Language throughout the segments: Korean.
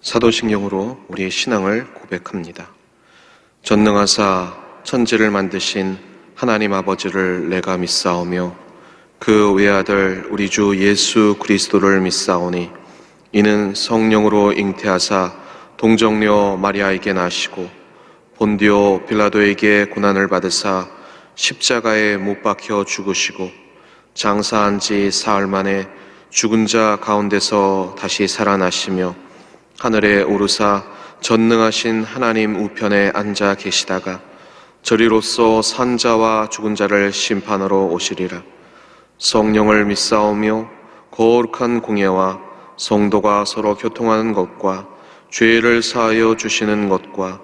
사도신경으로 우리의 신앙을 고백합니다. 전능하사 천지를 만드신 하나님 아버지를 내가 믿사오며 그 외아들 우리 주 예수 그리스도를 믿사오니 이는 성령으로 잉태하사 동정녀 마리아에게 나시고 본디오 빌라도에게 고난을 받으사 십자가에 못 박혀 죽으시고 장사한 지 사흘 만에 죽은 자 가운데서 다시 살아나시며 하늘에 오르사 전능하신 하나님 우편에 앉아 계시다가 저리로서 산 자와 죽은 자를 심판하러 오시리라. 성령을 믿사오며 거룩한 공예와 성도가 서로 교통하는 것과 죄를 사하여 주시는 것과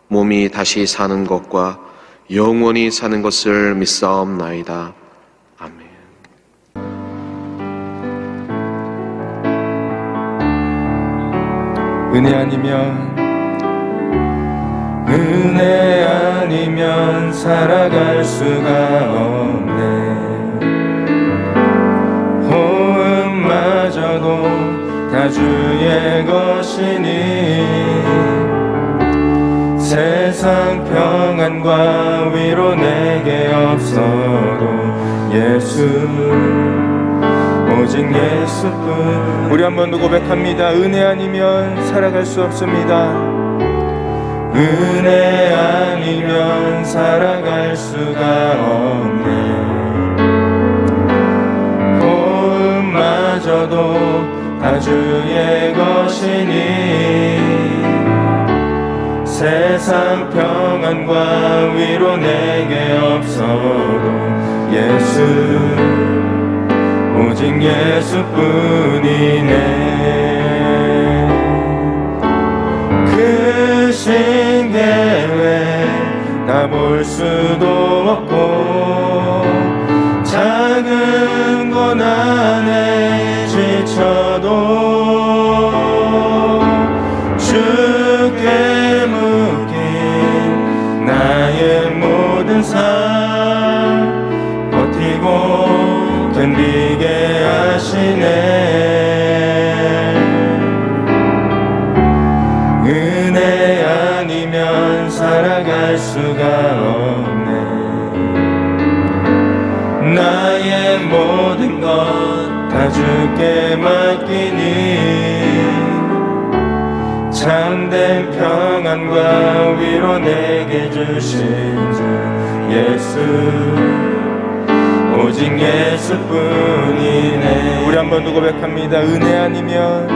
몸이 다시 사는 것과 영원히 사는 것을 믿사옵나이다. 아멘. 은혜 아니면 살아갈 수가 없네. 호흡마저도 다 주의 것이니 세상 평안과 위로 내게 없어도 오직 예수뿐. 우리 한 번 더 고백합니다. 은혜 아니면 살아갈 수 없습니다. 은혜 아니면 살아갈 수가 없네. 호흡마저도 다 주의 것이니 세상 평안과 위로 내게 없어도 오직 예수뿐이네. 크신 계획 다 볼 수도 없고 작은 고난에 지쳐도 주께 묶인 나의 모든 삶 버티고 견디게 하시네. 은혜 아니면 살아갈 수가 없네. 나의 모든 것 다 주께 맡기니 참된 평안과 위로 내게 주신 주 오직 예수뿐이네. 우리 한 번 더 고백합니다. 은혜 아니면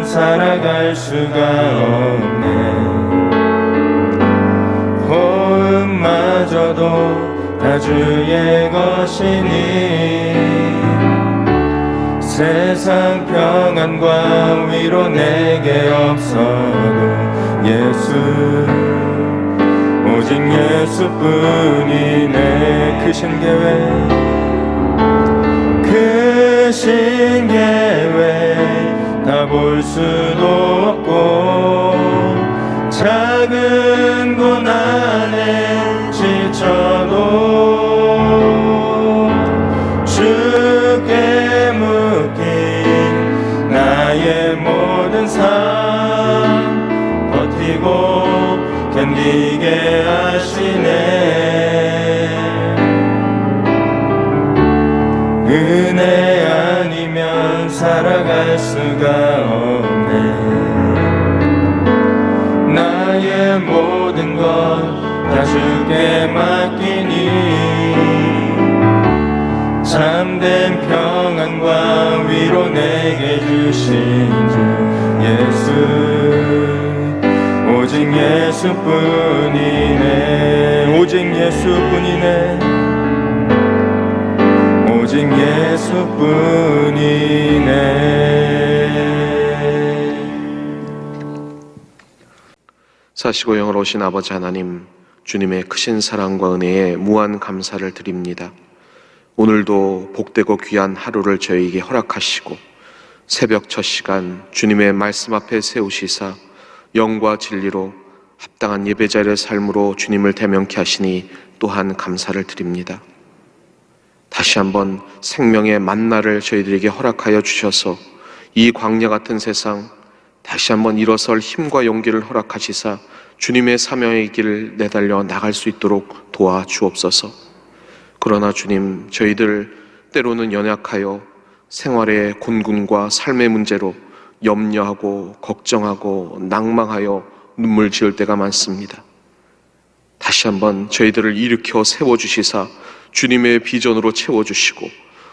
살아갈 수가 없네. 호흡마저도 다 주의 것이니 세상 평안과 위로 내게 없어도 오직 예수뿐이네. 크신 계획 다 볼 수도 없고 작은 고난에 지쳐도 주께 묶인 나의 모든 삶 버티고 견디게 하시네. 은혜 아니면 살아갈 수가 없네. 나의 모든 것 다 주께 맡기니 참된 평안과 위로 내게 주신 주 오직 예수뿐이네. 오직 예수뿐이네. 사시고 영으로 오신 아버지 하나님, 주님의 크신 사랑과 은혜에 무한 감사를 드립니다. 오늘도 복되고 귀한 하루를 저희에게 허락하시고 새벽 첫 시간 주님의 말씀 앞에 세우시사 영과 진리로 합당한 예배자의 삶으로 주님을 대명케 하시니 또한 감사를 드립니다. 다시 한번 생명의 만나를 저희들에게 허락하여 주셔서 이 광야 같은 세상 다시 한번 일어설 힘과 용기를 허락하시사 주님의 사명의 길을 내달려 나갈 수 있도록 도와주옵소서. 그러나 주님, 저희들 때로는 연약하여 생활의 곤군과 삶의 문제로 염려하고 걱정하고 낭망하여 눈물 지을 때가 많습니다. 다시 한번 저희들을 일으켜 세워주시사 주님의 비전으로 채워주시고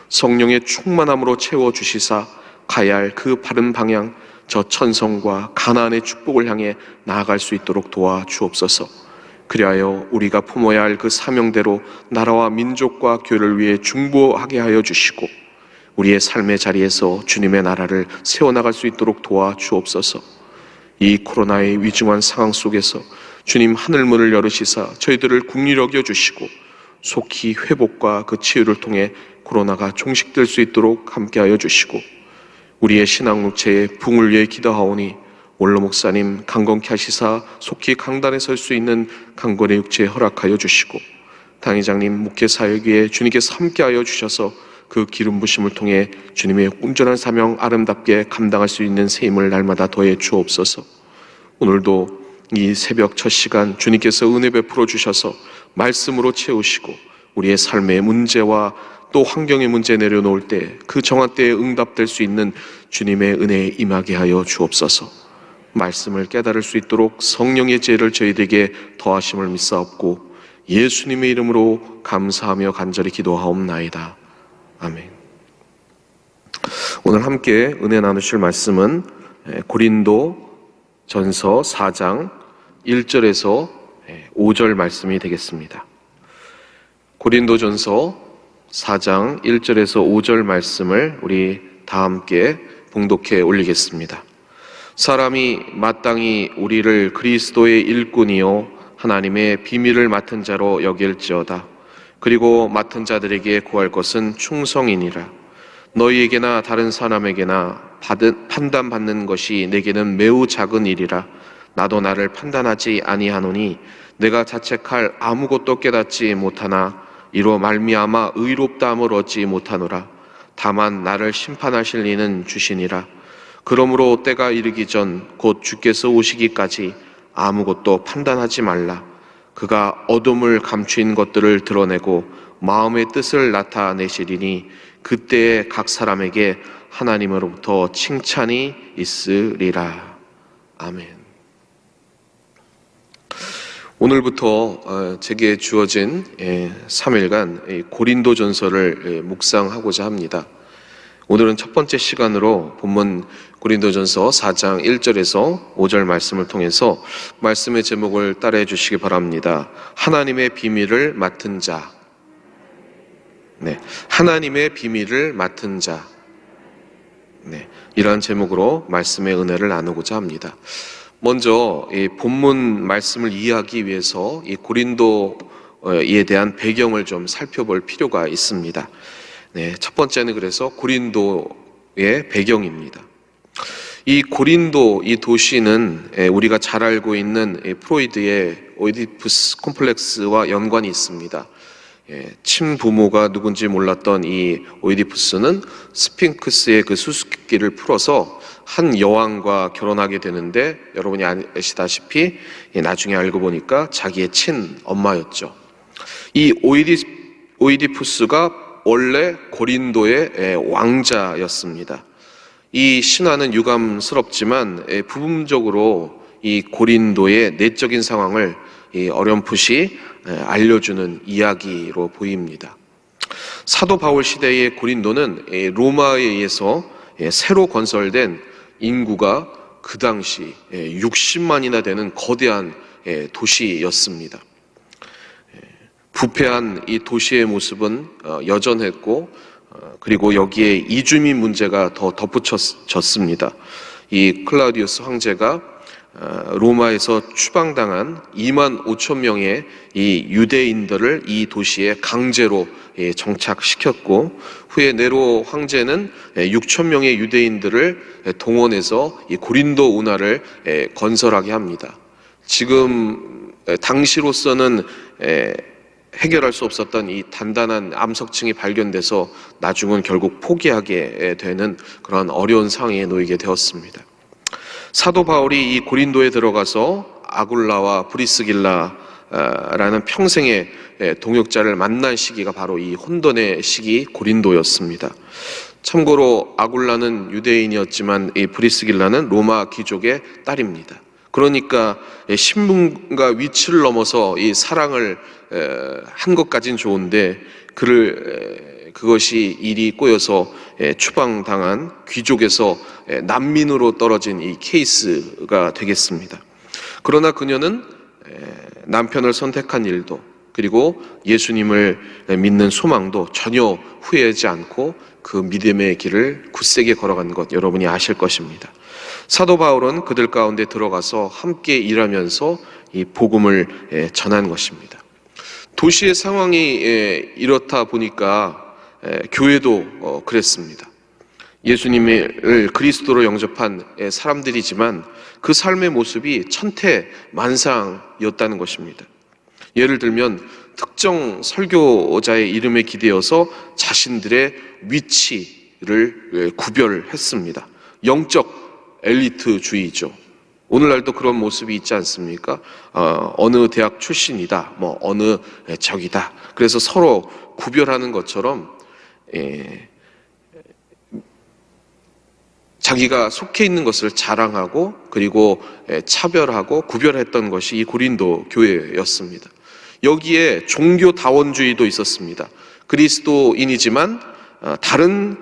성령의 충만함으로 채워주시사 가야 할 그 바른 방향, 저 천성과 가나안의 축복을 향해 나아갈 수 있도록 도와주옵소서. 그리하여 우리가 품어야 할 그 사명대로 나라와 민족과 교회를 위해 중보하게 하여 주시고 우리의 삶의 자리에서 주님의 나라를 세워나갈 수 있도록 도와주옵소서. 이 코로나의 위중한 상황 속에서 주님 하늘문을 열으시사 저희들을 긍휼히 여겨주시고 속히 회복과 그 치유를 통해 코로나가 종식될 수 있도록 함께하여 주시고 우리의 신앙육체의 부흥을 위해 기도하오니 원로 목사님 강건케 하시사 속히 강단에 설 수 있는 강건의 육체 허락하여 주시고 당회장님 목회 사역 위에 주님께서 함께하여 주셔서 그 기름 부심을 통해 주님의 온전한 사명 아름답게 감당할 수 있는 새 힘을 날마다 더해 주옵소서. 오늘도 이 새벽 첫 시간 주님께서 은혜 베풀어 주셔서 말씀으로 채우시고 우리의 삶의 문제와 또 환경의 문제 내려놓을 때 그 정한 때에 응답될 수 있는 주님의 은혜에 임하게 하여 주옵소서. 말씀을 깨달을 수 있도록 성령의 지혜를 저희들에게 더하심을 믿사옵고 예수님의 이름으로 감사하며 간절히 기도하옵나이다. 아멘. 오늘 함께 은혜 나누실 말씀은 고린도 전서 4장 1절에서 5절 말씀이 되겠습니다. 고린도 전서 4장 1절에서 5절 말씀을 우리 다 함께 봉독해 올리겠습니다. 사람이 마땅히 우리를 그리스도의 일꾼이요 하나님의 비밀을 맡은 자로 여길지어다. 그리고 맡은 자들에게 구할 것은 충성이니라. 너희에게나 다른 사람에게나 판단받는 것이 내게는 매우 작은 일이라. 나도 나를 판단하지 아니하노니 내가 자책할 아무것도 깨닫지 못하나 이로 말미암아 의롭다함을 얻지 못하노라. 다만 나를 심판하실 이는 주시니라. 그러므로 때가 이르기 전 곧 주께서 오시기까지 아무것도 판단하지 말라. 그가 어둠을 감추인 것들을 드러내고 마음의 뜻을 나타내시리니 그때에 각 사람에게 하나님으로부터 칭찬이 있으리라. 아멘. 오늘부터 제게 주어진 3일간 고린도 전서를 묵상하고자 합니다. 오늘은 첫 번째 시간으로 본문 고린도전서 4장 1절에서 5절 말씀을 통해서 말씀의 제목을 따라해 주시기 바랍니다. 하나님의 비밀을 맡은 자. 네, 하나님의 비밀을 맡은 자. 네, 이러한 제목으로 말씀의 은혜를 나누고자 합니다. 먼저 이 본문 말씀을 이해하기 위해서 이 고린도에 대한 배경을 좀 살펴볼 필요가 있습니다. 네, 첫 번째는 그래서 고린도의 배경입니다. 이 고린도 이 도시는 우리가 잘 알고 있는 프로이드의 오이디푸스 콤플렉스와 연관이 있습니다. 친부모가 누군지 몰랐던 이 오이디푸스는 스핑크스의 그 수수께끼를 풀어서 한 여왕과 결혼하게 되는데 여러분이 아시다시피 나중에 알고 보니까 자기의 친엄마였죠. 이 오이디푸스가 원래 고린도의 왕자였습니다. 이 신화는 유감스럽지만 부분적으로 이 고린도의 내적인 상황을 어렴풋이 알려주는 이야기로 보입니다. 사도 바울 시대의 고린도는 로마에 의해서 새로 건설된 인구가 그 당시 60만이나 되는 거대한 도시였습니다. 부패한 이 도시의 모습은 여전했고 그리고 여기에 이주민 문제가 더 덧붙여졌습니다. 이 클라우디우스 황제가 로마에서 추방당한 2만 5천 명의 이 유대인들을 이 도시에 강제로 정착시켰고 후에 네로 황제는 6천 명의 유대인들을 동원해서 이 고린도 운하를 건설하게 합니다. 지금 당시로서는 해결할 수 없었던 이 단단한 암석층이 발견돼서 나중은 결국 포기하게 되는 그런 어려운 상황에 놓이게 되었습니다. 사도 바울이 이 고린도에 들어가서 아굴라와 브리스길라라는 평생의 동역자를 만난 시기가 바로 이 혼돈의 시기 고린도였습니다. 참고로 아굴라는 유대인이었지만 이 브리스길라는 로마 귀족의 딸입니다. 그러니까 신분과 위치를 넘어서 이 사랑을 한 것까진 좋은데 그것이 일이 꼬여서 추방당한 귀족에서 난민으로 떨어진 이 케이스가 되겠습니다. 그러나 그녀는 남편을 선택한 일도 그리고 예수님을 믿는 소망도 전혀 후회하지 않고 그 믿음의 길을 굳세게 걸어간 것 여러분이 아실 것입니다. 사도 바울은 그들 가운데 들어가서 함께 일하면서 이 복음을 전한 것입니다. 도시의 상황이 이렇다 보니까 교회도 그랬습니다. 예수님을 그리스도로 영접한 사람들이지만 그 삶의 모습이 천태만상이었다는 것입니다. 예를 들면 특정 설교자의 이름에 기대어서 자신들의 위치를 구별했습니다. 영적 엘리트주의죠. 오늘날도 그런 모습이 있지 않습니까? 어느 대학 출신이다, 어느 적이다. 그래서 서로 구별하는 것처럼 자기가 속해 있는 것을 자랑하고 그리고 차별하고 구별했던 것이 이 고린도 교회였습니다. 여기에 종교다원주의도 있었습니다. 그리스도인이지만 다른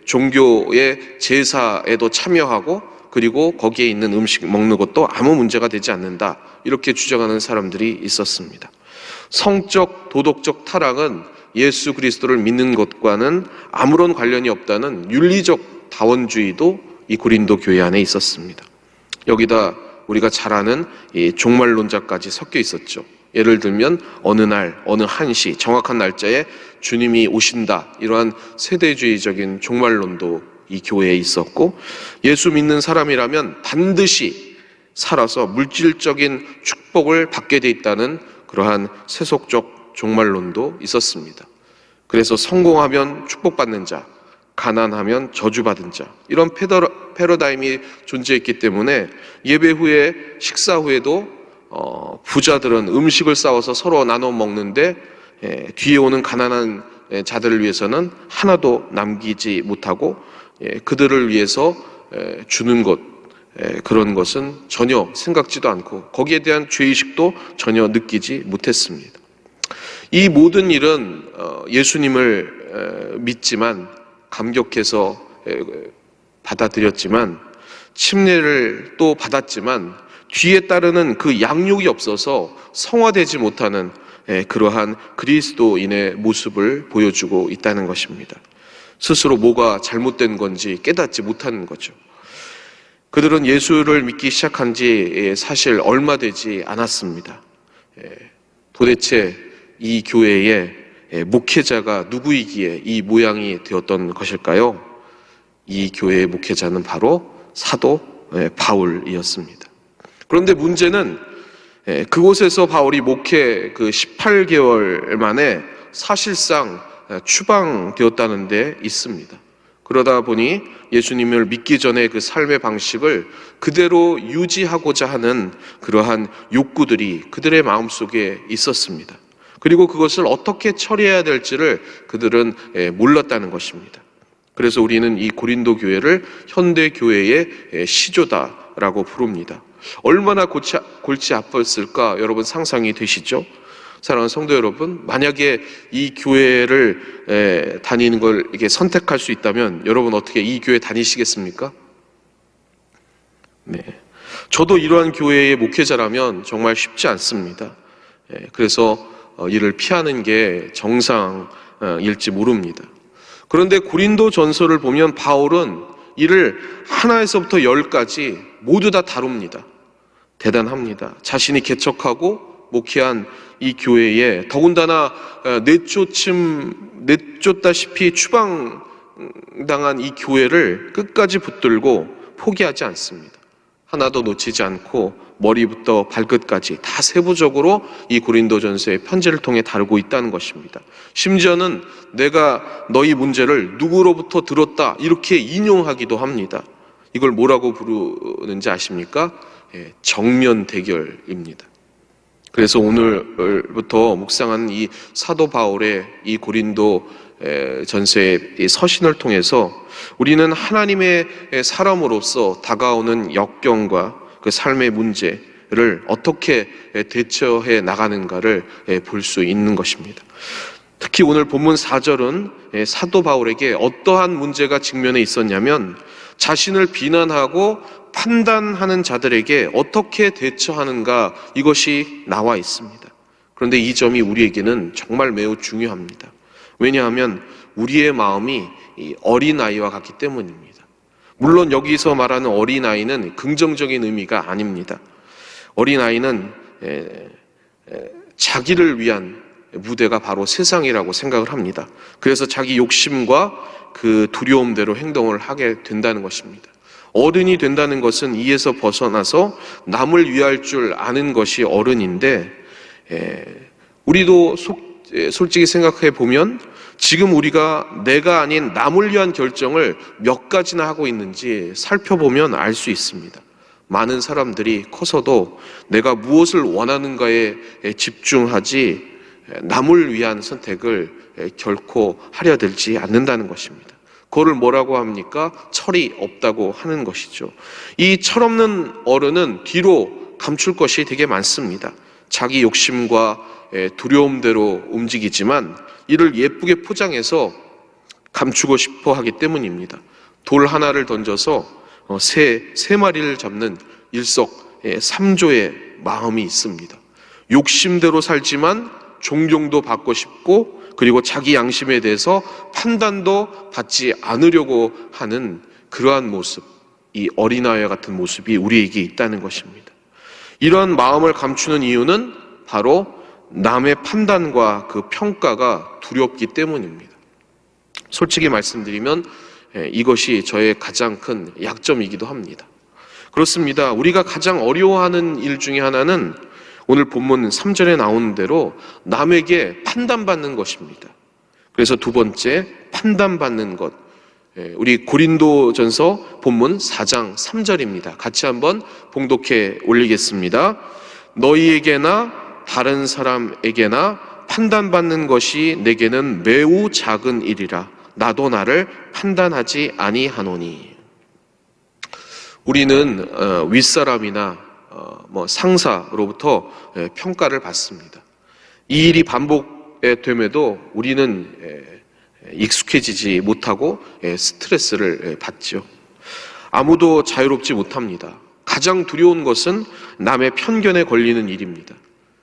종교의 제사에도 참여하고 그리고 거기에 있는 음식 먹는 것도 아무 문제가 되지 않는다. 이렇게 주장하는 사람들이 있었습니다. 성적, 도덕적 타락은 예수 그리스도를 믿는 것과는 아무런 관련이 없다는 윤리적 다원주의도 이 고린도 교회 안에 있었습니다. 여기다 우리가 잘 아는 이 종말론자까지 섞여 있었죠. 예를 들면 어느 날, 어느 한시, 정확한 날짜에 주님이 오신다. 이러한 세대주의적인 종말론도 이 교회에 있었고, 예수 믿는 사람이라면 반드시 살아서 물질적인 축복을 받게 돼 있다는 그러한 세속적 종말론도 있었습니다. 그래서 성공하면 축복받는 자, 가난하면 저주받은 자, 이런 패러다임이 존재했기 때문에 예배 후에 식사 후에도 부자들은 음식을 싸워서 서로 나눠 먹는데 뒤에 오는 가난한 자들을 위해서는 하나도 남기지 못하고 그들을 위해서 주는 것, 그런 것은 전혀 생각지도 않고 거기에 대한 죄의식도 전혀 느끼지 못했습니다. 이 모든 일은 예수님을 믿지만 감격해서 받아들였지만 침례를 또 받았지만 뒤에 따르는 그 양육이 없어서 성화되지 못하는 그러한 그리스도인의 모습을 보여주고 있다는 것입니다. 스스로 뭐가 잘못된 건지 깨닫지 못하는 거죠. 그들은 예수를 믿기 시작한 지 사실 얼마 되지 않았습니다. 도대체 이 교회의 목회자가 누구이기에 이 모양이 되었던 것일까요? 이 교회의 목회자는 바로 사도 바울이었습니다. 그런데 문제는 그곳에서 바울이 목회 18개월 만에 사실상 추방되었다는 데 있습니다. 그러다 보니 예수님을 믿기 전에 그 삶의 방식을 그대로 유지하고자 하는 그러한 욕구들이 그들의 마음속에 있었습니다. 그리고 그것을 어떻게 처리해야 될지를 그들은 몰랐다는 것입니다. 그래서 우리는 이 고린도 교회를 현대 교회의 시조다라고 부릅니다. 얼마나 골치 아팠을까 여러분 상상이 되시죠? 사랑하는 성도 여러분, 만약에 이 교회를 다니는 걸 이렇게 선택할 수 있다면 여러분 어떻게 이 교회 다니시겠습니까? 네, 저도 이러한 교회의 목회자라면 정말 쉽지 않습니다. 그래서 이를 피하는 게 정상일지 모릅니다. 그런데 고린도 전서를 보면 바울은 이를 하나에서부터 10까지 모두 다 다룹니다. 대단합니다. 자신이 개척하고 목회한 이 교회에 더군다나 내쫓다시피 추방당한 이 교회를 끝까지 붙들고 포기하지 않습니다. 하나도 놓치지 않고 머리부터 발끝까지 다 세부적으로 이 고린도전서의 편지를 통해 다루고 있다는 것입니다. 심지어는 내가 너희 문제를 누구로부터 들었다 이렇게 인용하기도 합니다. 이걸 뭐라고 부르는지 아십니까? 정면 대결입니다. 그래서 오늘부터 묵상하는 이 사도 바울의 이 고린도 전서의 이 서신을 통해서 우리는 하나님의 사람으로서 다가오는 역경과 그 삶의 문제를 어떻게 대처해 나가는가를 볼 수 있는 것입니다. 특히 오늘 본문 4절은 사도 바울에게 어떠한 문제가 직면해 있었냐면 자신을 비난하고 판단하는 자들에게 어떻게 대처하는가 이것이 나와 있습니다. 그런데 이 점이 우리에게는 정말 매우 중요합니다. 왜냐하면 우리의 마음이 어린아이와 같기 때문입니다. 물론 여기서 말하는 어린아이는 긍정적인 의미가 아닙니다. 어린아이는 자기를 위한 무대가 바로 세상이라고 생각을 합니다. 그래서 자기 욕심과 그 두려움대로 행동을 하게 된다는 것입니다. 어른이 된다는 것은 이에서 벗어나서 남을 위할 줄 아는 것이 어른인데, 우리도 솔직히 생각해 보면 지금 우리가 내가 아닌 남을 위한 결정을 몇 가지나 하고 있는지 살펴보면 알 수 있습니다. 많은 사람들이 커서도 내가 무엇을 원하는가에 집중하지 남을 위한 선택을 결코 하려 들지 않는다는 것입니다. 그거를 뭐라고 합니까? 철이 없다고 하는 것이죠. 이 철없는 어른은 뒤로 감출 것이 되게 많습니다. 자기 욕심과 두려움대로 움직이지만 이를 예쁘게 포장해서 감추고 싶어 하기 때문입니다. 돌 하나를 던져서 세 마리를 잡는 일석삼조의 마음이 있습니다. 욕심대로 살지만 존경도 받고 싶고, 그리고 자기 양심에 대해서 판단도 받지 않으려고 하는 그러한 모습, 이 어린아이와 같은 모습이 우리에게 있다는 것입니다. 이러한 마음을 감추는 이유는 바로 남의 판단과 그 평가가 두렵기 때문입니다. 솔직히 말씀드리면 이것이 저의 가장 큰 약점이기도 합니다. 그렇습니다. 우리가 가장 어려워하는 일 중에 하나는 오늘 본문 3절에 나오는 대로 남에게 판단받는 것입니다. 그래서 두 번째, 판단받는 것. 우리 고린도전서 본문 4장 3절입니다. 같이 한번 봉독해 올리겠습니다. 너희에게나 다른 사람에게나 판단받는 것이 내게는 매우 작은 일이라 나도 나를 판단하지 아니하노니. 우리는 윗사람이나 상사로부터 평가를 받습니다. 이 일이 반복됨에도 우리는 익숙해지지 못하고 스트레스를 받죠. 아무도 자유롭지 못합니다. 가장 두려운 것은 남의 편견에 걸리는 일입니다.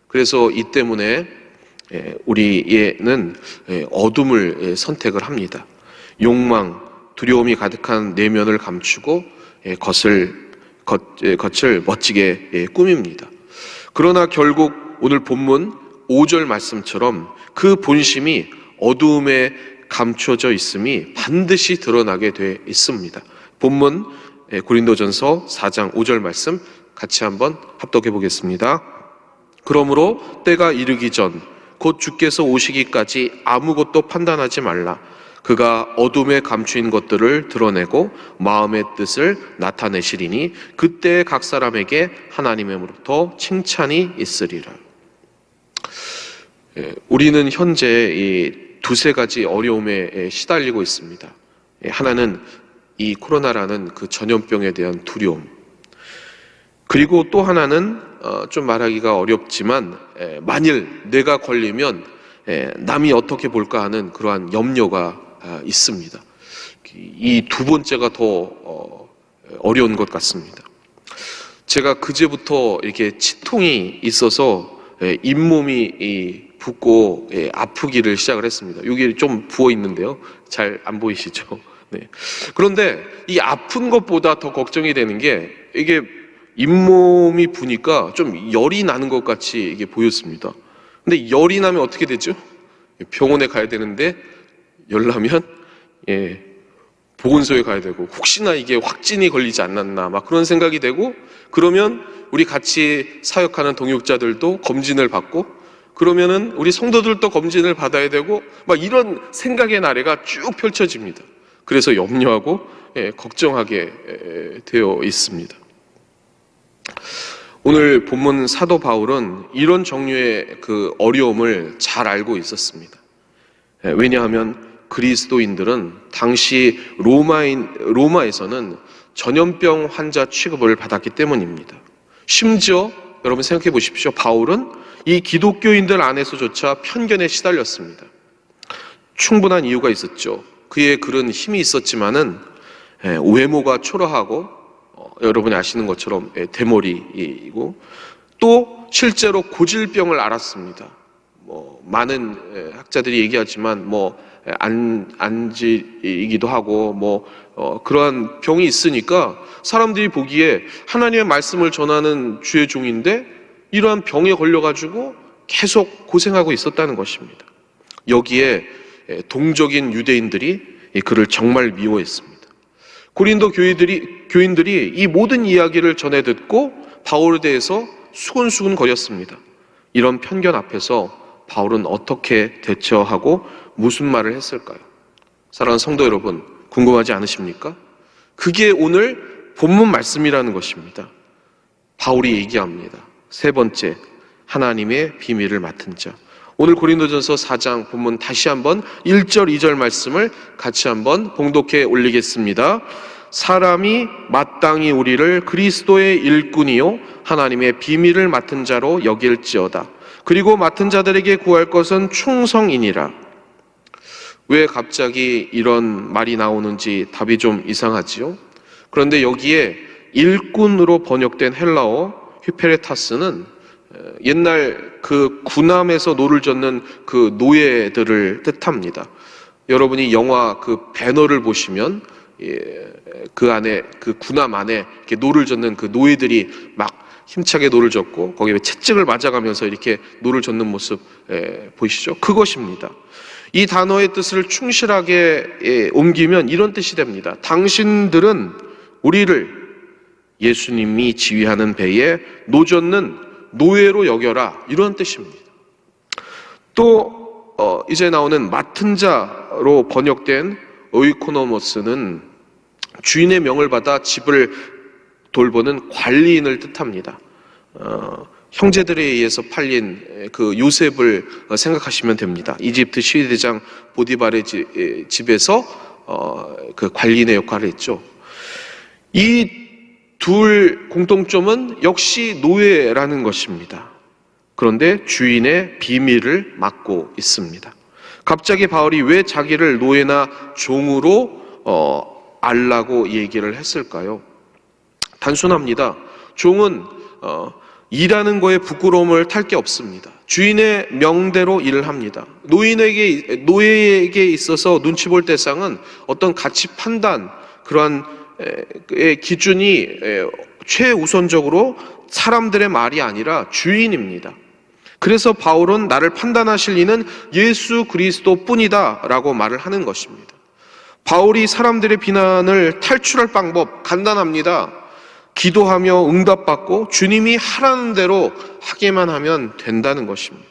그래서 이 때문에 우리는 어둠을 선택을 합니다. 욕망, 두려움이 가득한 내면을 감추고 겉을 멋지게 꾸밉니다. 그러나 결국 오늘 본문 5절 말씀처럼 그 본심이 어두움에 감춰져 있음이 반드시 드러나게 돼 있습니다. 본문 고린도전서 4장 5절 말씀 같이 한번 합독해 보겠습니다. 그러므로 때가 이르기 전 곧 주께서 오시기까지 아무것도 판단하지 말라. 그가 어둠에 감추인 것들을 드러내고 마음의 뜻을 나타내시리니 그때 각 사람에게 하나님으로부터 칭찬이 있으리라. 우리는 현재 이 두세 가지 어려움에 시달리고 있습니다. 하나는 이 코로나라는 그 전염병에 대한 두려움, 그리고 또 하나는 좀 말하기가 어렵지만 만일 내가 걸리면 남이 어떻게 볼까 하는 그러한 염려가 있습니다. 이 두 번째가 더 어려운 것 같습니다. 제가 그제부터 이렇게 치통이 있어서 잇몸이 붓고 아프기를 시작을 했습니다. 여기 좀 부어 있는데요. 잘 안 보이시죠? 네. 그런데 이 아픈 것보다 더 걱정이 되는 게 이게 잇몸이 부니까 좀 열이 나는 것 같이 이게 보였습니다. 근데 열이 나면 어떻게 되죠? 병원에 가야 되는데 열 나면 보건소에 가야 되고 혹시나 이게 확진이 걸리지 않았나 막 그런 생각이 되고, 그러면 우리 같이 사역하는 동역자들도 검진을 받고, 그러면은 우리 성도들도 검진을 받아야 되고, 막 이런 생각의 나래가 쭉 펼쳐집니다. 그래서 염려하고 걱정하게 되어 있습니다. 오늘 본문 사도 바울은 이런 종류의 그 어려움을 잘 알고 있었습니다. 왜냐하면 그리스도인들은 당시 로마에서는 전염병 환자 취급을 받았기 때문입니다. 심지어 여러분 생각해 보십시오. 바울은 이 기독교인들 안에서조차 편견에 시달렸습니다. 충분한 이유가 있었죠. 그의 글은 힘이 있었지만은 외모가 초라하고 여러분이 아시는 것처럼 대머리이고, 또 실제로 고질병을 앓았습니다. 많은 학자들이 얘기하지만 안지이기도 하고 그러한 병이 있으니까 사람들이 보기에 하나님의 말씀을 전하는 주의 종인데 이러한 병에 걸려가지고 계속 고생하고 있었다는 것입니다. 여기에 동적인 유대인들이 그를 정말 미워했습니다. 고린도 교인들이 이 모든 이야기를 전해 듣고 바울에 대해서 수근수근 거렸습니다. 이런 편견 앞에서 바울은 어떻게 대처하고 무슨 말을 했을까요? 사랑하는 성도 여러분, 궁금하지 않으십니까? 그게 오늘 본문 말씀이라는 것입니다. 바울이 얘기합니다. 세 번째, 하나님의 비밀을 맡은 자. 오늘 고린도전서 4장 본문 다시 한번 1절 2절 말씀을 같이 한번 봉독해 올리겠습니다. 사람이 마땅히 우리를 그리스도의 일꾼이요 하나님의 비밀을 맡은 자로 여길지어다. 그리고 맡은 자들에게 구할 것은 충성이니라. 왜 갑자기 이런 말이 나오는지 답이 좀 이상하지요? 그런데 여기에 일꾼으로 번역된 헬라어 휴페레타스는 옛날 그 군함에서 노를 젓는 그 노예들을 뜻합니다. 여러분이 영화 그 배너를 보시면 그 안에 그 군함 안에 이렇게 노를 젓는 그 노예들이 막 힘차게 노를 젓고 거기에 채찍을 맞아가면서 이렇게 노를 젓는 모습 보이시죠? 그것입니다. 이 단어의 뜻을 충실하게 옮기면 이런 뜻이 됩니다. 당신들은 우리를 예수님이 지휘하는 배에 노젓는 노예로 여겨라, 이런 뜻입니다. 또 이제 나오는 맡은 자로 번역된 오이코노모스는 주인의 명을 받아 집을 돌보는 관리인을 뜻합니다. 형제들에 의해서 팔린 그 요셉을 생각하시면 됩니다. 이집트 시위대장 보디발의 집에서 그 관리인의 역할을 했죠. 이 둘 공통점은 역시 노예라는 것입니다. 그런데 주인의 비밀을 맡고 있습니다. 갑자기 바울이 왜 자기를 노예나 종으로 알라고 얘기를 했을까요? 단순합니다. 종은 일하는 거에 부끄러움을 탈 게 없습니다. 주인의 명대로 일을 합니다. 노예에게 있어서 눈치 볼 대상은 어떤 가치 판단, 그러한 기준이 최우선적으로 사람들의 말이 아니라 주인입니다. 그래서 바울은 나를 판단하실 이는 예수 그리스도뿐이다 라고 말을 하는 것입니다. 바울이 사람들의 비난을 탈출할 방법 간단합니다. 기도하며 응답받고 주님이 하라는 대로 하기만 하면 된다는 것입니다.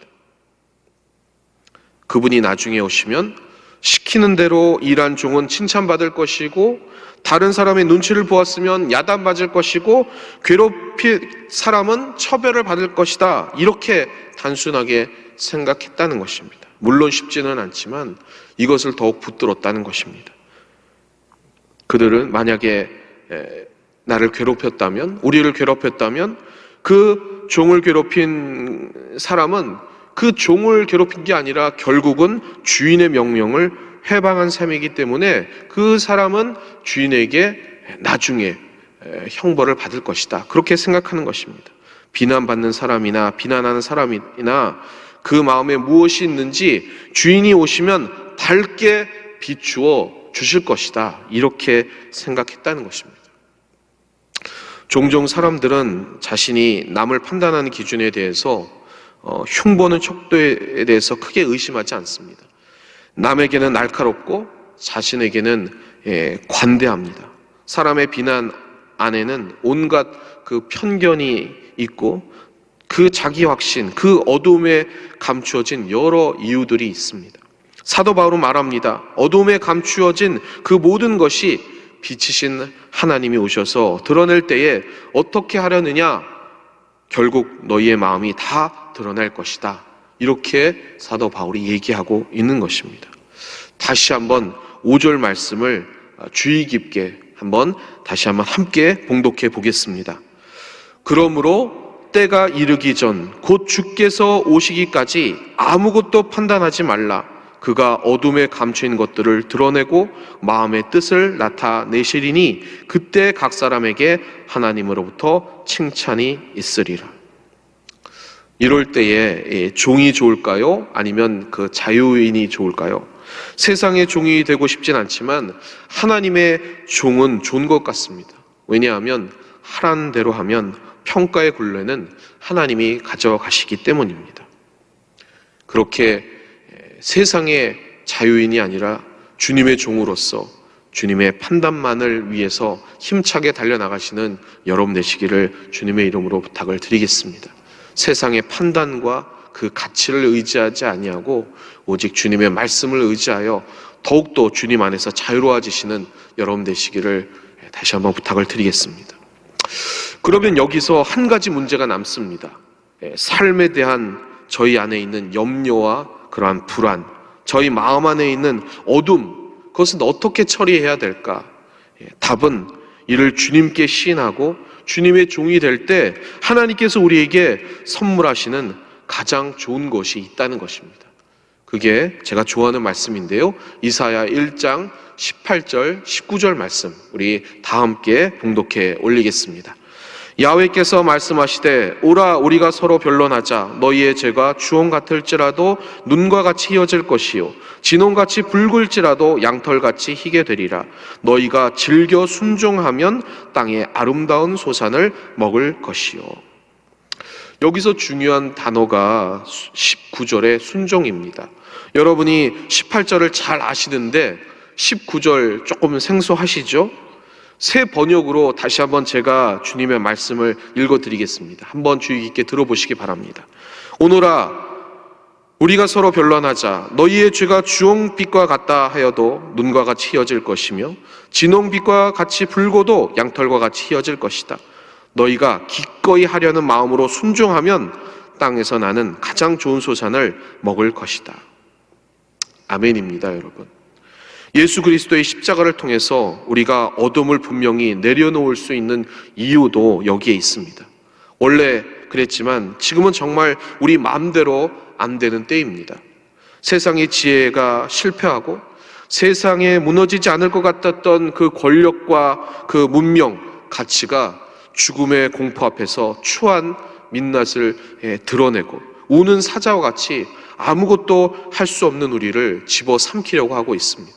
그분이 나중에 오시면 시키는 대로 일한 종은 칭찬받을 것이고, 다른 사람의 눈치를 보았으면 야단맞을 것이고, 괴롭힐 사람은 처벌을 받을 것이다, 이렇게 단순하게 생각했다는 것입니다. 물론 쉽지는 않지만 이것을 더욱 붙들었다는 것입니다. 그들은 만약에 나를 괴롭혔다면, 우리를 괴롭혔다면 그 종을 괴롭힌 사람은 그 종을 괴롭힌 게 아니라 결국은 주인의 명령을 해방한 셈이기 때문에 그 사람은 주인에게 나중에 형벌을 받을 것이다, 그렇게 생각하는 것입니다. 비난받는 사람이나 비난하는 사람이나 그 마음에 무엇이 있는지 주인이 오시면 밝게 비추어 주실 것이다, 이렇게 생각했다는 것입니다. 종종 사람들은 자신이 남을 판단하는 기준에 대해서 흉보는 척도에 대해서 크게 의심하지 않습니다. 남에게는 날카롭고 자신에게는 관대합니다. 사람의 비난 안에는 온갖 그 편견이 있고 그 자기 확신, 그 어둠에 감추어진 여러 이유들이 있습니다. 사도 바울은 말합니다. 어둠에 감추어진 그 모든 것이 빛이신 하나님이 오셔서 드러낼 때에 어떻게 하려느냐? 결국 너희의 마음이 다 드러날 것이다. 이렇게 사도 바울이 얘기하고 있는 것입니다. 다시 한번 5절 말씀을 주의 깊게 다시 한번 함께 봉독해 보겠습니다. 그러므로 때가 이르기 전 곧 주께서 오시기까지 아무것도 판단하지 말라. 그가 어둠에 감추인 것들을 드러내고 마음의 뜻을 나타내시리니 그때 각 사람에게 하나님으로부터 칭찬이 있으리라. 이럴 때에 종이 좋을까요? 아니면 그 자유인이 좋을까요? 세상의 종이 되고 싶진 않지만 하나님의 종은 좋은 것 같습니다. 왜냐하면 하라는 대로 하면 평가의 굴레는 하나님이 가져가시기 때문입니다. 그렇게 세상의 자유인이 아니라 주님의 종으로서 주님의 판단만을 위해서 힘차게 달려나가시는 여러분 되시기를 주님의 이름으로 부탁을 드리겠습니다. 세상의 판단과 그 가치를 의지하지 아니하고 오직 주님의 말씀을 의지하여 더욱더 주님 안에서 자유로워지시는 여러분 되시기를 다시 한번 부탁을 드리겠습니다. 그러면 여기서 한 가지 문제가 남습니다. 삶에 대한 저희 안에 있는 염려와 그러한 불안, 저희 마음 안에 있는 어둠, 그것은 어떻게 처리해야 될까? 답은 이를 주님께 시인하고 주님의 종이 될 때 하나님께서 우리에게 선물하시는 가장 좋은 것이 있다는 것입니다. 그게 제가 좋아하는 말씀인데요. 이사야 1장 18절, 19절 말씀 우리 다 함께 봉독해 올리겠습니다. 야훼께서 말씀하시되 오라 우리가 서로 변론하자. 너희의 죄가 주홍 같을지라도 눈과 같이 희어질 것이요 진홍같이 붉을지라도 양털같이 희게 되리라. 너희가 즐겨 순종하면 땅의 아름다운 소산을 먹을 것이요. 여기서 중요한 단어가 19절의 순종입니다. 여러분이 18절을 잘 아시는데 19절 조금 생소하시죠? 새 번역으로 다시 한번 제가 주님의 말씀을 읽어드리겠습니다. 한번 주의 깊게 들어보시기 바랍니다. 오너라 우리가 서로 변론하자. 너희의 죄가 주홍빛과 같다 하여도 눈과 같이 희어질 것이며 진홍빛과 같이 붉어도 양털과 같이 희어질 것이다. 너희가 기꺼이 하려는 마음으로 순종하면 땅에서 나는 가장 좋은 소산을 먹을 것이다. 아멘입니다, 여러분. 예수 그리스도의 십자가를 통해서 우리가 어둠을 분명히 내려놓을 수 있는 이유도 여기에 있습니다. 원래 그랬지만 지금은 정말 우리 마음대로 안 되는 때입니다. 세상의 지혜가 실패하고 세상에 무너지지 않을 것 같았던 그 권력과 그 문명, 가치가 죽음의 공포 앞에서 추한 민낯을 드러내고 우는 사자와 같이 아무것도 할 수 없는 우리를 집어삼키려고 하고 있습니다.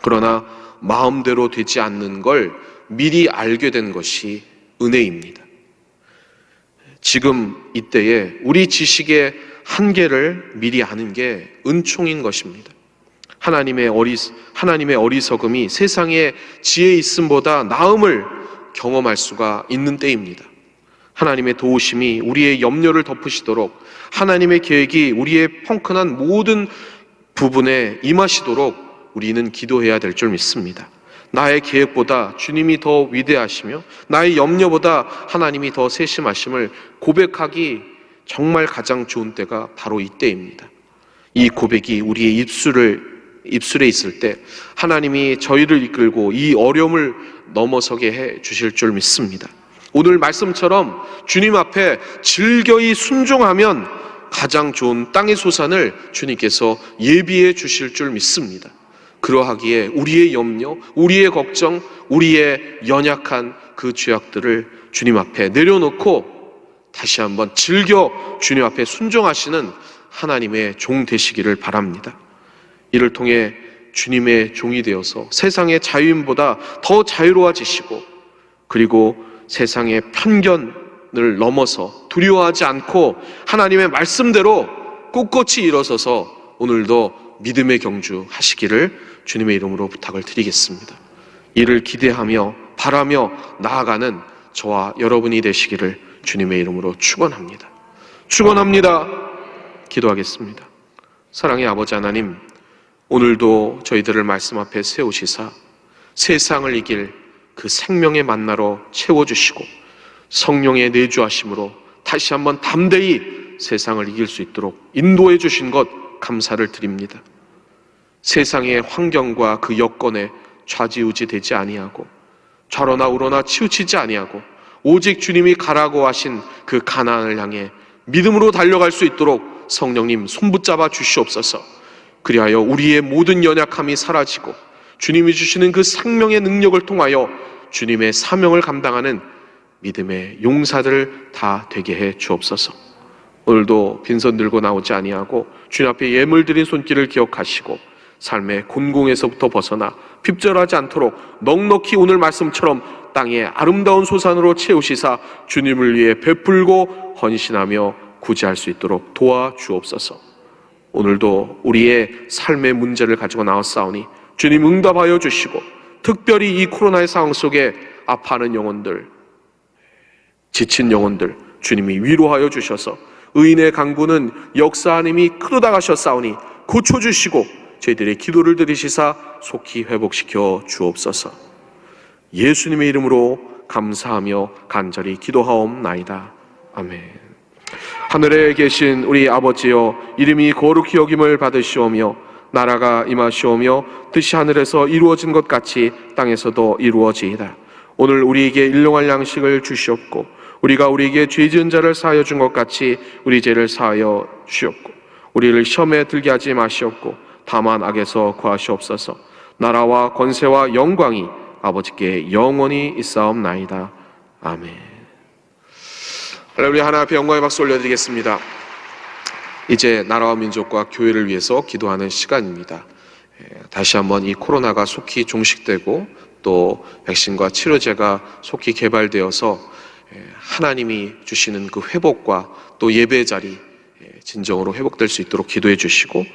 그러나 마음대로 되지 않는 걸 미리 알게 된 것이 은혜입니다. 지금 이때에 우리 지식의 한계를 미리 아는 게 은총인 것입니다. 하나님의 어리석음이 세상의 지혜 있음보다 나음을 경험할 수가 있는 때입니다. 하나님의 도우심이 우리의 염려를 덮으시도록 하나님의 계획이 우리의 펑크난 모든 부분에 임하시도록 우리는 기도해야 될 줄 믿습니다. 나의 계획보다 주님이 더 위대하시며 나의 염려보다 하나님이 더 세심하심을 고백하기 정말 가장 좋은 때가 바로 이때입니다. 이 고백이 우리의 입술에 있을 때 하나님이 저희를 이끌고 이 어려움을 넘어서게 해 주실 줄 믿습니다. 오늘 말씀처럼 주님 앞에 즐겨이 순종하면 가장 좋은 땅의 소산을 주님께서 예비해 주실 줄 믿습니다. 그러하기에 우리의 염려, 우리의 걱정, 우리의 연약한 그 죄악들을 주님 앞에 내려놓고 다시 한번 즐겨 주님 앞에 순종하시는 하나님의 종 되시기를 바랍니다. 이를 통해 주님의 종이 되어서 세상의 자유인보다 더 자유로워지시고 그리고 세상의 편견을 넘어서 두려워하지 않고 하나님의 말씀대로 꼿꼿이 일어서서 오늘도 믿음의 경주 하시기를 주님의 이름으로 부탁을 드리겠습니다. 이를 기대하며 바라며 나아가는 저와 여러분이 되시기를 주님의 이름으로 축원합니다. 축원합니다. 기도하겠습니다. 사랑의 아버지 하나님, 오늘도 저희들을 말씀 앞에 세우시사 세상을 이길 그 생명의 만나로 채워주시고 성령의 내주하심으로 다시 한번 담대히 세상을 이길 수 있도록 인도해 주신 것 감사를 드립니다. 세상의 환경과 그 여건에 좌지우지되지 아니하고 좌로나 우로나 치우치지 아니하고 오직 주님이 가라고 하신 그 가나안을 향해 믿음으로 달려갈 수 있도록 성령님 손붙잡아 주시옵소서. 그리하여 우리의 모든 연약함이 사라지고 주님이 주시는 그 생명의 능력을 통하여 주님의 사명을 감당하는 믿음의 용사들 다 되게 해 주옵소서. 오늘도 빈손 들고 나오지 아니하고 주님 앞에 예물 드린 손길을 기억하시고 삶의 곤궁에서부터 벗어나 핍절하지 않도록 넉넉히 오늘 말씀처럼 땅의 아름다운 소산으로 채우시사 주님을 위해 베풀고 헌신하며 구제할 수 있도록 도와주옵소서. 오늘도 우리의 삶의 문제를 가지고 나왔사오니 주님 응답하여 주시고 특별히 이 코로나의 상황 속에 아파하는 영혼들, 지친 영혼들 주님이 위로하여 주셔서 의인의 강구는 역사하님이 크로다 가셨사오니 고쳐주시고 저희들의 기도를 들으시사 속히 회복시켜 주옵소서. 예수님의 이름으로 감사하며 간절히 기도하옵나이다. 아멘. 하늘에 계신 우리 아버지여, 이름이 거룩히 여김을 받으시오며 나라가 임하시오며 뜻이 하늘에서 이루어진 것 같이 땅에서도 이루어지이다. 오늘 우리에게 일용할 양식을 주시옵고 우리가 우리에게 죄 지은 자를 사하여 준 것 같이 우리 죄를 사하여 주시옵고 우리를 시험에 들게 하지 마시옵고 다만 악에서 구하시옵소서. 나라와 권세와 영광이 아버지께 영원히 있사옵나이다. 아멘. 할렐루야. 하나 앞에 영광의 박수 올려드리겠습니다. 이제 나라와 민족과 교회를 위해서 기도하는 시간입니다. 다시 한번 이 코로나가 속히 종식되고 또 백신과 치료제가 속히 개발되어서 하나님이 주시는 그 회복과 또 예배 자리 진정으로 회복될 수 있도록 기도해 주시고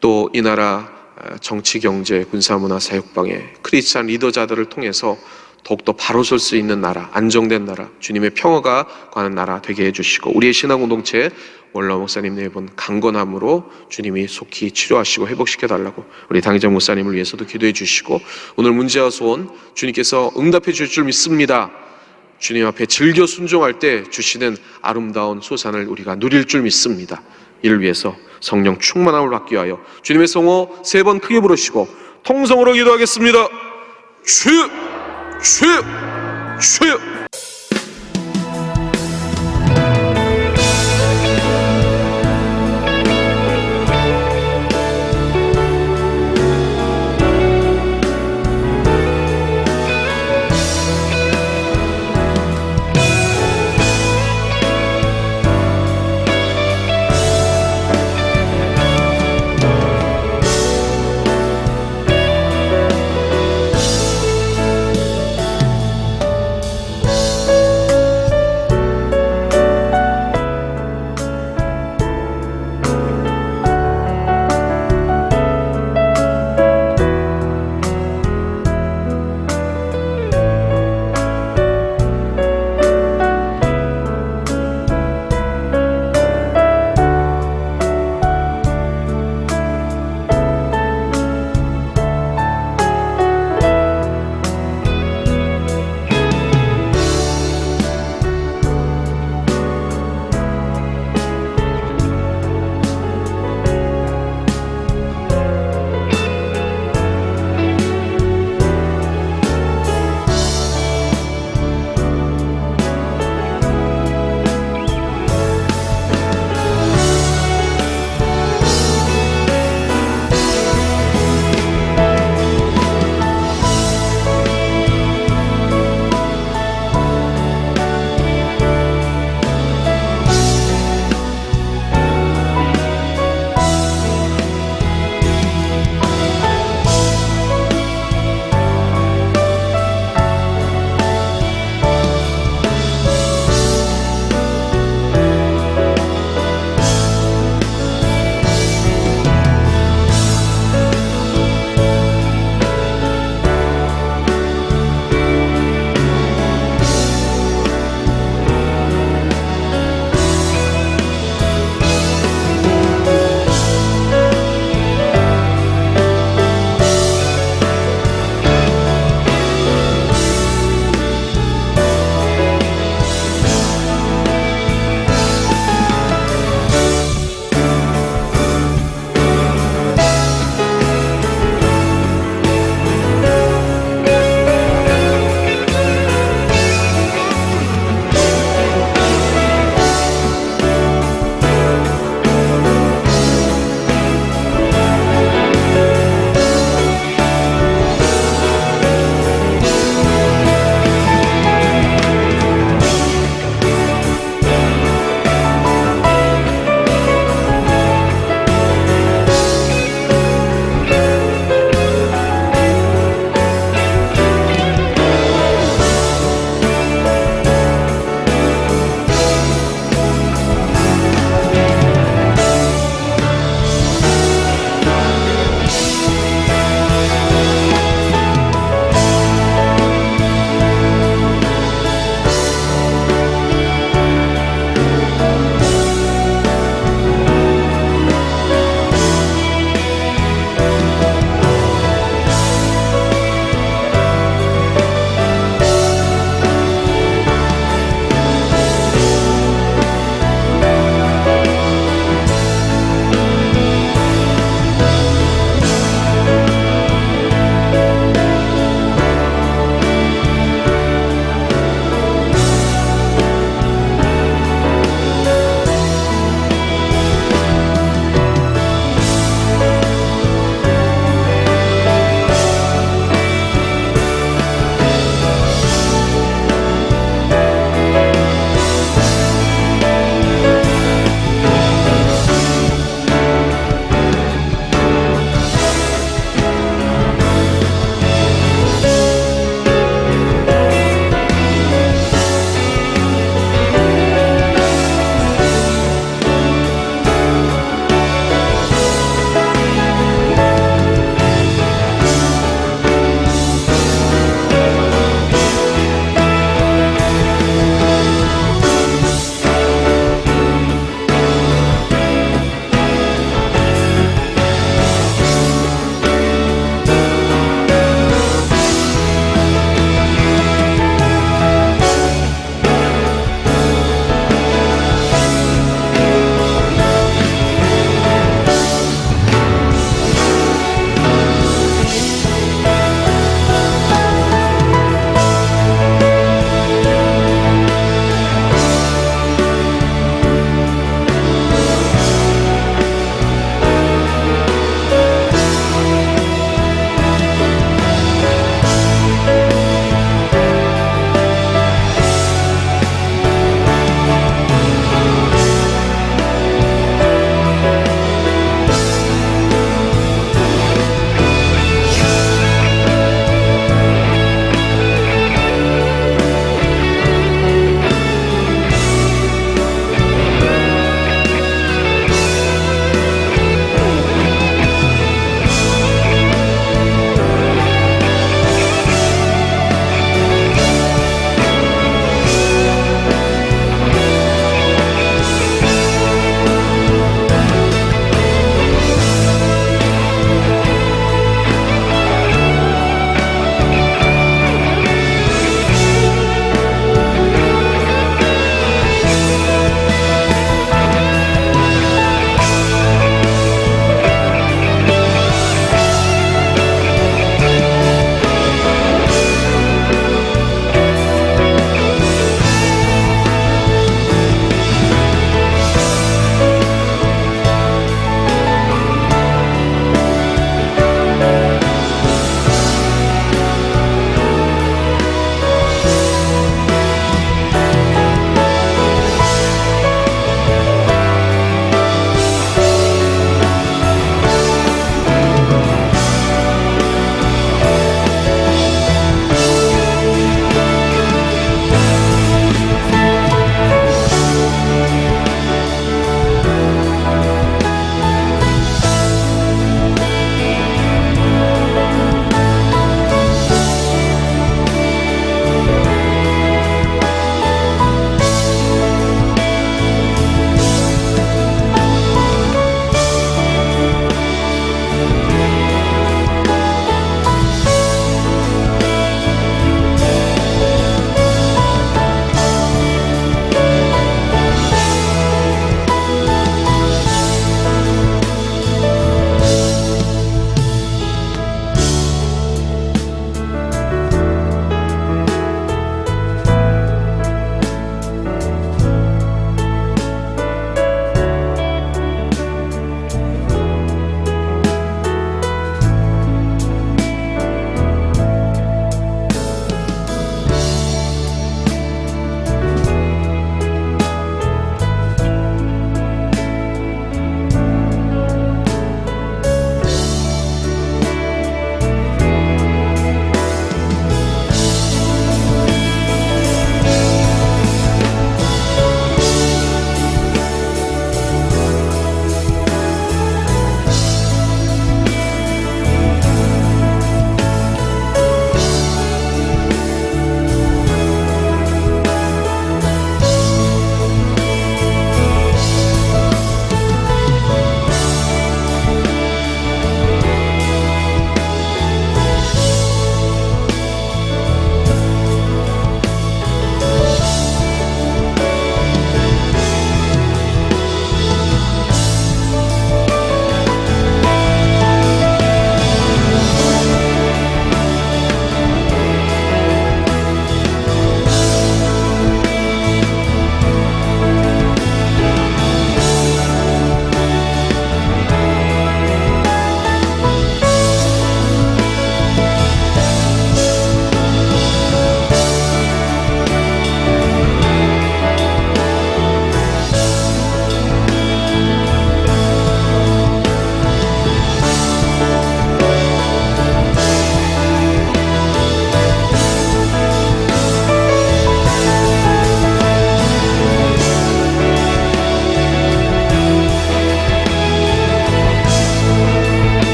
또 이 나라 정치, 경제, 군사, 문화, 사역방해 크리스찬 리더자들을 통해서 더욱더 바로 설 수 있는 나라, 안정된 나라, 주님의 평화가 관한 나라 되게 해주시고 우리의 신앙 공동체 원로 목사님 네 분 강건함으로 주님이 속히 치료하시고 회복시켜달라고 우리 당의자 목사님을 위해서도 기도해 주시고 오늘 문제와 소원 주님께서 응답해 줄 줄 믿습니다. 주님 앞에 즐겨 순종할 때 주시는 아름다운 소산을 우리가 누릴 줄 믿습니다. 이를 위해서 성령 충만함을 받기 위하여 주님의 성호 3번 크게 부르시고 통성으로 기도하겠습니다. 주여 주여 주여